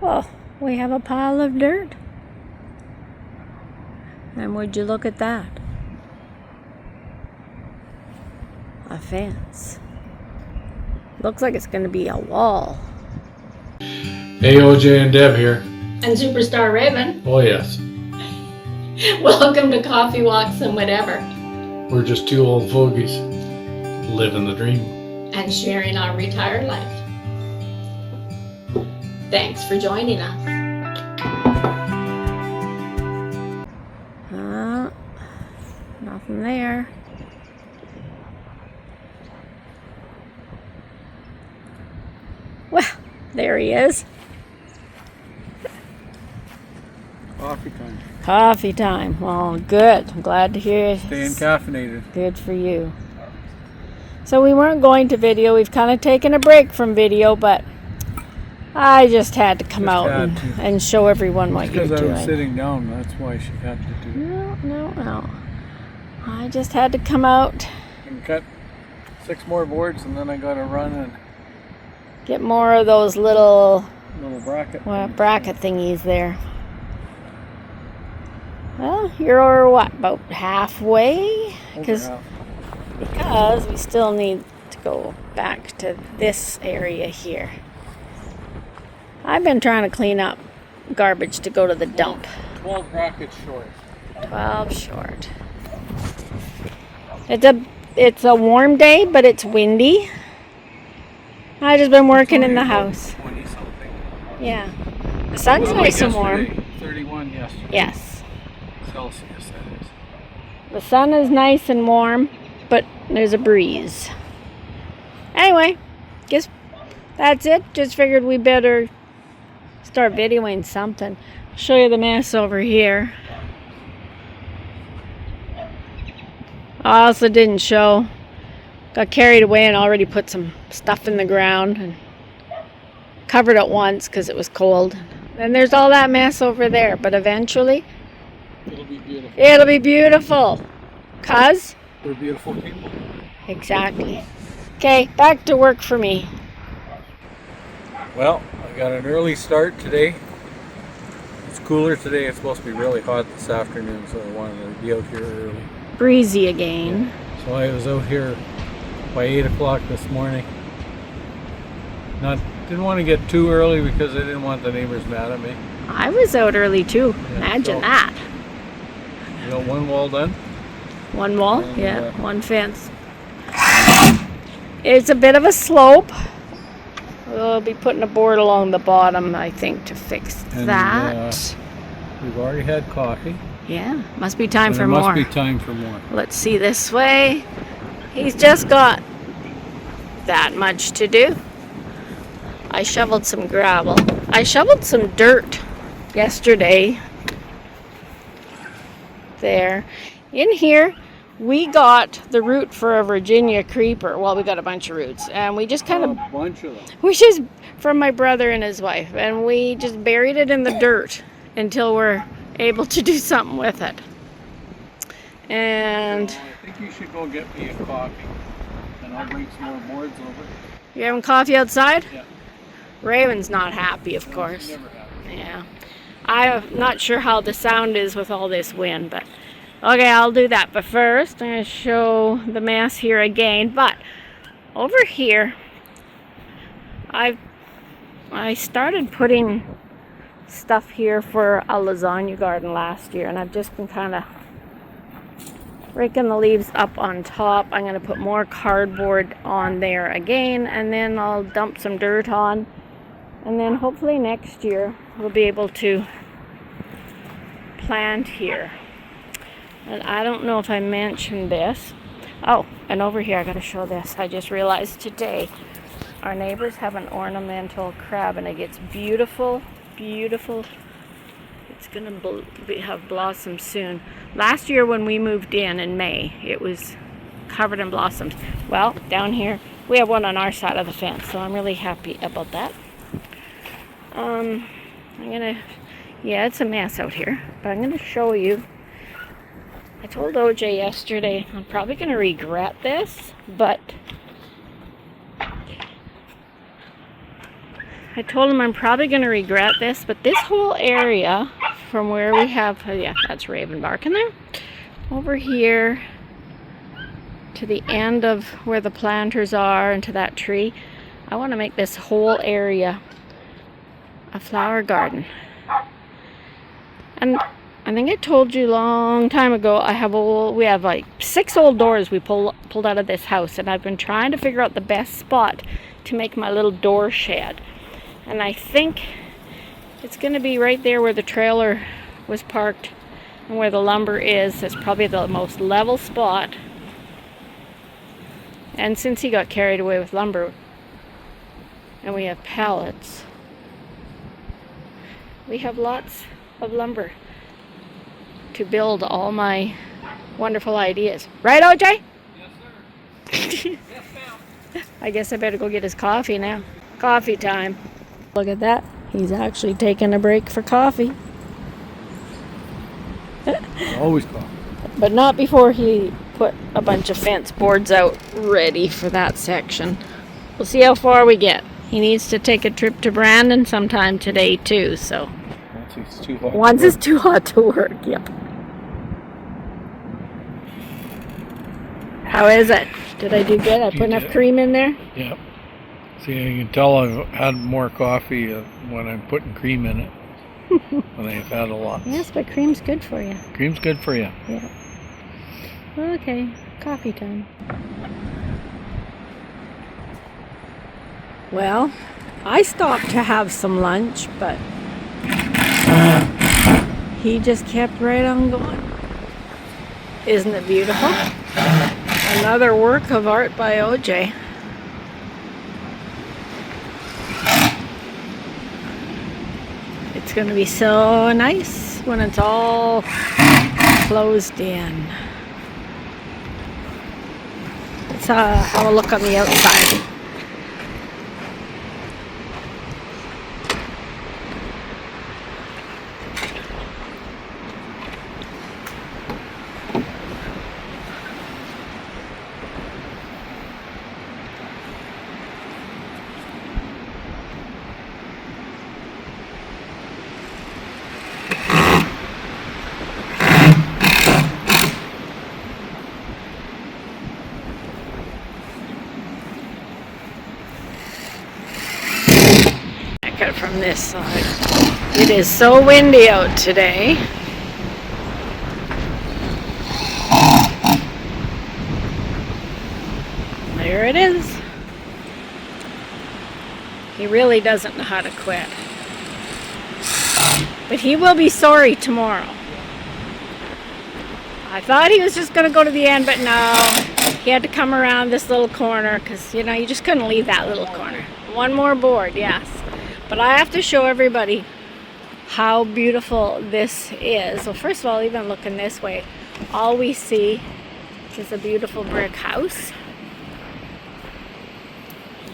Well, we have a pile of dirt. And would you look at that? A fence. Looks like it's going to be a wall. Hey, OJ and Deb here. And Superstar Raven. Oh, yes. Welcome to Coffee Walks and Whatever. We're just two old fogies living the dream. And sharing our retired life. Thanks for joining us. Nothing there. Well, there he is. Coffee time. Coffee time. Well, good. I'm glad to hear. Staying caffeinated. Good for you. So we weren't going to video. We've kind of taken a break from video, but I just had to come out and show everyone what you're doing. Because I was sitting down, that's why she had to do it. No. I just had to come out And cut 6 more boards, and then I got to run and get more of those little bracket thingies there. Well, you're what, about halfway? Because we still need to go back to this area here. I've been trying to clean up garbage to go to the dump. 12 brackets short. 12 short. It's a warm day, but it's windy. I've just been working in the house. 20 something. Yeah. The sun's nice and warm. 31 yesterday. Yes. Celsius, that is. The sun is nice and warm, but there's a breeze. Anyway, guess that's it. Just figured we better start videoing something. I'll show you the mess over here. I also didn't show. Got carried away and already put some stuff in the ground and covered it once because it was cold. And there's all that mess over there, but eventually It'll be beautiful. It'll be beautiful. 'Cause we're beautiful people. Exactly. Okay, back to work for me. Well, I got an early start today. It's cooler today. It's supposed to be really hot this afternoon, so I wanted to be out here early. Breezy again. So I was out here by 8 o'clock this morning. Didn't want to get too early because I didn't want the neighbors mad at me. I was out early too. Yeah, Imagine that. You got one wall done? One wall, yeah, one fence. It's a bit of a slope. We'll be putting a board along the bottom, I think, to fix that. We've already had coffee. Yeah, must be time for more. more. Must be time for more. Let's see this way. He's just got that much to do. I shoveled some gravel. I shoveled some dirt yesterday. There. In here, we got the root for a Virginia creeper. Well, we got a bunch of roots. And we just kind of... A bunch of them. We just... From my brother and his wife. And we just buried it in the dirt until we're able to do something with it. And... So I think you should go get me a coffee. And I'll bring some more boards over. You having coffee outside? Yeah. Raven's not happy, of course. Never happy. Yeah. I'm not sure how the sound is with all this wind, but okay, I'll do that. But first, I'm going to show the mess here again. But over here, I started putting stuff here for a lasagna garden last year, and I've just been kind of raking the leaves up on top. I'm going to put more cardboard on there again, and then I'll dump some dirt on. And then hopefully next year we'll be able to plant here. And I don't know if I mentioned this. Oh, and over here I gotta show this. I just realized today our neighbors have an ornamental crab, and it gets beautiful, beautiful. It's gonna have blossoms soon. Last year when we moved in May, it was covered in blossoms. Well, down here we have one on our side of the fence, so I'm really happy about that. It's a mess out here, but I'm gonna show you. I told OJ yesterday I'm probably gonna regret this, but I told him I'm probably going to regret this, but this whole area from where we have, oh yeah, that's raven bark in there, over here to the end of where the planters are and to that tree, I want to make this whole area a flower garden. And I think I told you a long time ago, we have like 6 old doors we pulled out of this house, and I've been trying to figure out the best spot to make my little door shed. And I think it's going to be right there where the trailer was parked and where the lumber is. It's probably the most level spot. And since he got carried away with lumber and we have pallets, we have lots of lumber to build all my wonderful ideas. Right, OJ? Yes, sir. Yes, ma'am. I guess I better go get his coffee now. Coffee time. Look at that. He's actually taking a break for coffee. Always coffee. But not before he put a bunch of fence boards out ready for that section. We'll see how far we get. He needs to take a trip to Brandon sometime today too, so. Once it's too hot. Once it's too hot to work, yep. How is it? Did I do good? I put enough cream in there? Yep. See, you can tell I've had more coffee when I'm putting cream in it. When I've had a lot. Yes, but cream's good for you. Cream's good for you. Yeah. Okay, coffee time. Well, I stopped to have some lunch, but he just kept right on going. Isn't it beautiful? Another work of art by OJ. It's going to be so nice when it's all closed in. Let's have a look on the outside. From this side. It is so windy out today. There it is. He really doesn't know how to quit. But he will be sorry tomorrow. I thought he was just going to go to the end, but no. He had to come around this little corner because, you know, you just couldn't leave that little corner. One more board, yes. But I have to show everybody how beautiful this is. So first of all, even looking this way, all we see is a beautiful brick house.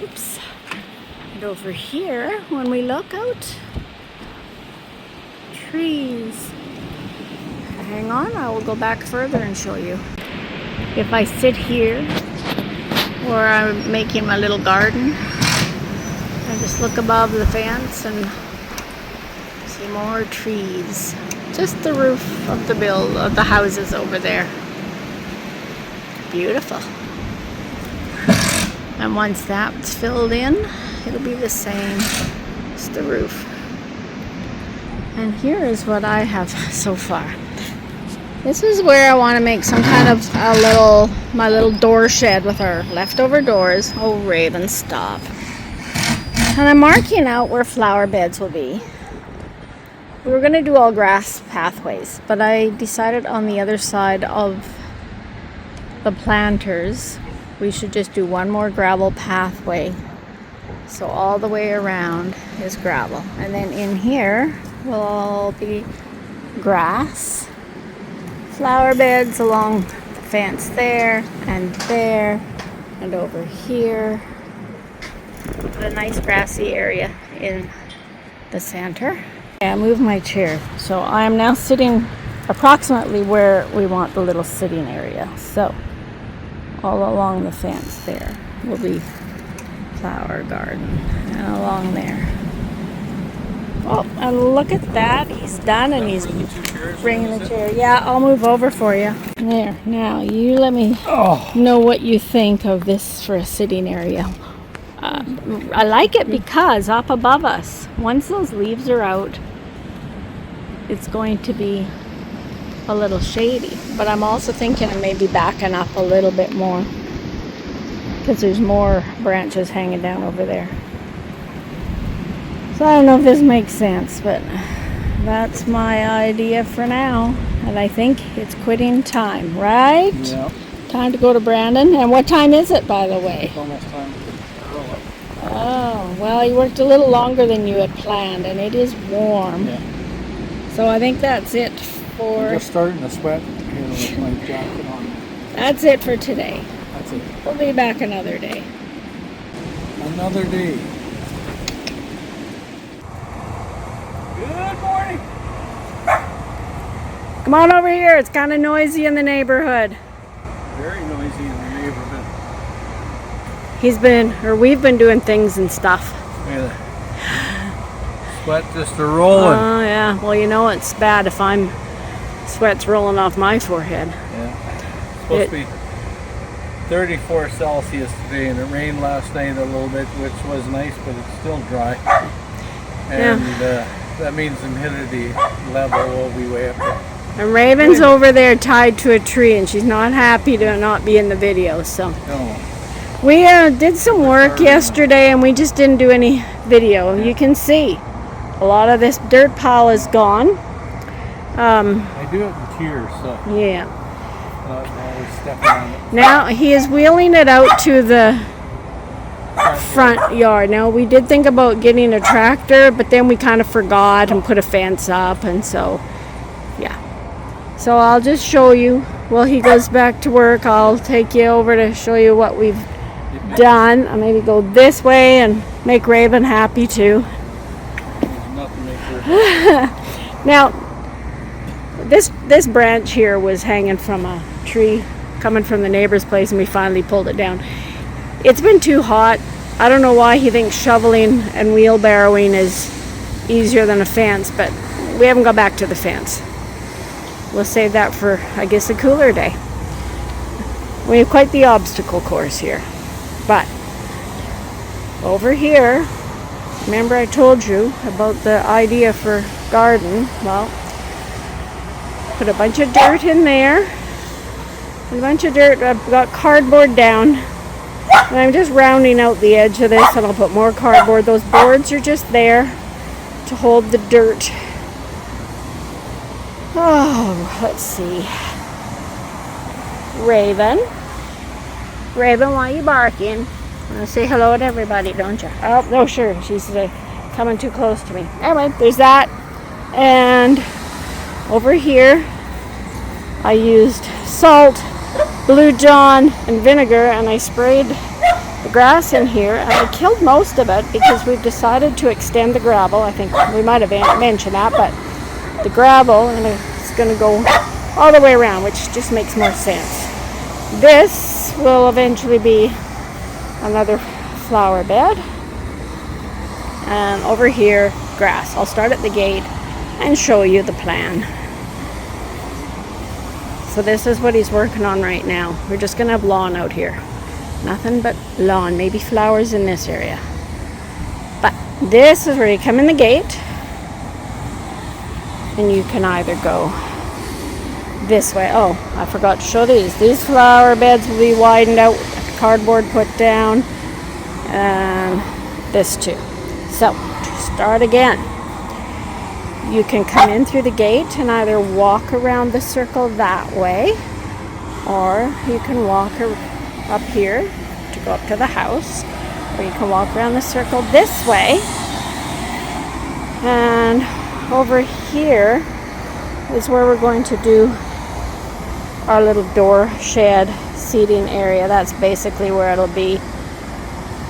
Oops. And over here, when we look out, trees. Hang on, I will go back further and show you. If I sit here, where I'm making my little garden, I just look above the fence and see more trees. Just the roof of the houses over there. Beautiful. And once that's filled in, it'll be the same as the roof. And here is what I have so far. This is where I want to make some kind of my little door shed with our leftover doors. Oh, Raven, stop. And I'm marking out where flower beds will be. We were going to do all grass pathways, but I decided on the other side of the planters, we should just do one more gravel pathway. So all the way around is gravel. And then in here will all be grass, flower beds along the fence there, and over here. A nice grassy area in the center. I moved my chair, so I am now sitting approximately where we want the little sitting area. So all along the fence there will be flower garden, and along there Oh, and look at that. He's done and he's Bring the 2 chairs. bringing in, the is it? chair. Yeah, I'll move over for you. There. Now, you let me Oh, know what you think of this for a sitting area. I like it because up above us, once those leaves are out, it's going to be a little shady. But I'm also thinking of maybe backing up a little bit more because there's more branches hanging down over there. So I don't know if this makes sense, but that's my idea for now. And I think it's quitting time, right? Yeah. Time to go to Brandon. And what time is it, by the way? It's almost time to roll it. Oh, well, you worked a little longer than you had planned, and it is warm. Yeah. So I think that's it I'm for just starting to sweat here with my jacket on. that's it for today. That's it. We'll be back another day. Another day. Good morning. Come on over here. It's kind of noisy in the neighborhood. Very noisy in the neighborhood. We've been doing things and stuff. Yeah. Sweat just a rolling. Oh, yeah. Well, you know it's bad if sweat's rolling off my forehead. Yeah. It's supposed to be 34 Celsius today, and it rained last night a little bit, which was nice, but it's still dry. And that means the humidity level will be way up there. And Raven's over there tied to a tree, and she's not happy to not be in the video, so. No. We did some work yesterday and we just didn't do any video. You can see a lot of this dirt pile is gone. I do it in tiers, so Yeah. I'm always stepping on it. Now he is wheeling it out to the front yard. Now we did think about getting a tractor, but then we kind of forgot and put a fence up, and so yeah. So I'll just show you while he goes back to work. I'll take you over to show you what we've done. I'll maybe go this way and make Raven happy too. There's nothing to make her. Now, this branch here was hanging from a tree coming from the neighbor's place, and we finally pulled it down. It's been too hot. I don't know why he thinks shoveling and wheelbarrowing is easier than a fence, but we haven't got back to the fence. We'll save that for, I guess, a cooler day. We have quite the obstacle course here. But over here, remember I told you about the idea for garden? Well, put a bunch of dirt in there. A bunch of dirt. I've got cardboard down. And I'm just rounding out the edge of this, and I'll put more cardboard. Those boards are just there to hold the dirt. Oh, let's see. Raven, why are you barking? Say hello to everybody, don't you? Oh, no, sure. She's coming too close to me. Anyway, there's that. And over here, I used salt, Blue John, and vinegar, and I sprayed the grass in here, and I killed most of it because we've decided to extend the gravel. I think we might have mentioned that, but the gravel, and it's going to go all the way around, which just makes more sense. This will eventually be another flower bed, and over here, grass. I'll start at the gate and show you the plan. So this is what he's working on right now. We're just going to have lawn out here. Nothing but lawn, maybe flowers in this area. But this is where you come in the gate, and you can either go this way. Oh, I forgot to show these. These flower beds will be widened out, cardboard put down, and this too. So, to start again, you can come in through the gate and either walk around the circle that way, or you can walk up here to go up to the house, or you can walk around the circle this way. And over here is where we're going to do our little door shed seating area. That's basically where it'll be.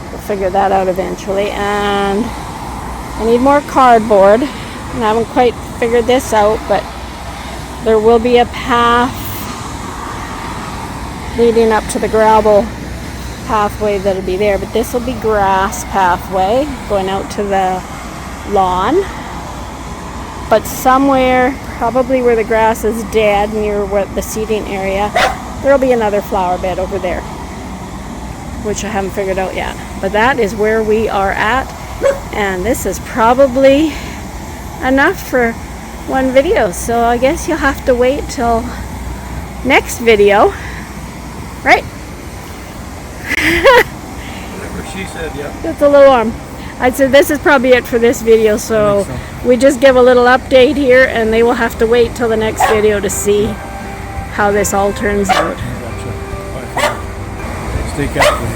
We'll figure that out eventually. And I need more cardboard, and I haven't quite figured this out, but there will be a path leading up to the gravel pathway that'll be there, but this will be grass pathway going out to the lawn. but somewhere, probably where the grass is dead, near the seating area, there'll be another flower bed over there, which I haven't figured out yet. But that is where we are at, and this is probably enough for one video, so I guess you'll have to wait till next video, right? Whatever she said, yeah. It's a little warm. I'd say this is probably it for this video, so we just give a little update here, and they will have to wait till the next video to see how this all turns out. Stay captive.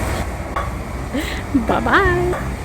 Bye-bye.